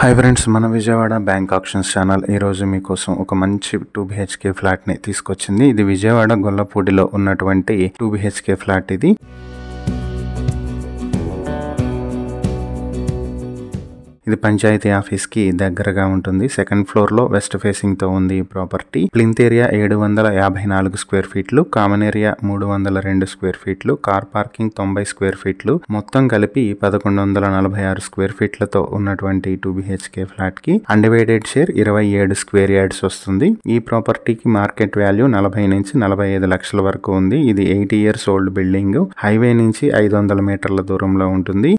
Hi friends, మన Vijayawada bank options channel ఈరోజు మీకోసం ఒక మంచి 2 BHK ఫ్లాట్ని తీసుకొచ్చింది. ఇది విజయవాడ గొల్లపూడిలో ఉన్నటువంటి 2 BHK ఫ్లాట్. ఇది పంచాయతీ ఆఫీస్ కి దగ్గరగా ఉంటుంది. సెకండ్ ఫ్లోర్ లో వెస్ట్ ఫేసింగ్ తో ఉంది ఈ ప్రాపర్టీ. ప్లింత్ ఏరియా 754 స్క్వేర్ ఫీట్లు, కామన్ ఏరియా 302 స్క్వేర్ ఫీట్లు, కార్ పార్కింగ్ 90 స్క్వేర్ ఫీట్లు, మొత్తం కలిపి 1146 స్క్వేర్ ఫీట్లతో ఉన్నటువంటి 2 BHK ఫ్లాట్ కి అన్డివైడెడ్ షేర్ 27 స్క్వేర్ యార్డ్స్ వస్తుంది. ఈ ప్రాపర్టీకి మార్కెట్ వాల్యూ 40 నుంచి 45 లక్షల వరకు ఉంది. ఇది 80 ఇయర్స్ ఓల్డ్ బిల్డింగ్. హైవే నుంచి 500 మీటర్ల దూరంలో ఉంటుంది.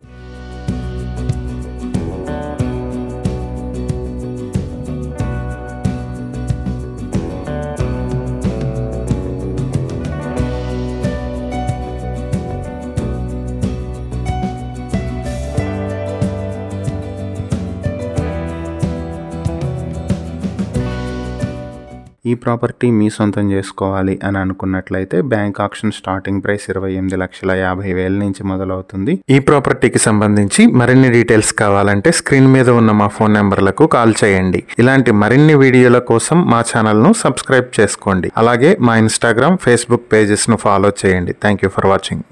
ఈ ప్రాపర్టీ మీ సొంతం చేసుకోవాలి అని అనుకున్నట్లయితే బ్యాంక్ ఆప్షన్ స్టార్టింగ్ ప్రైస్ 28,50,000 నుంచి మొదలవుతుంది. ఈ ప్రాపర్టీకి సంబంధించి మరిన్ని డీటెయిల్స్ కావాలంటే స్క్రీన్ మీద ఉన్న మా ఫోన్ నెంబర్లకు కాల్ చేయండి. ఇలాంటి మరిన్ని వీడియోల కోసం మా ఛానల్ను సబ్స్క్రైబ్ చేసుకోండి. అలాగే మా ఇన్స్టాగ్రామ్, ఫేస్బుక్ పేజెస్ను ఫాలో చేయండి. Thank you for watching.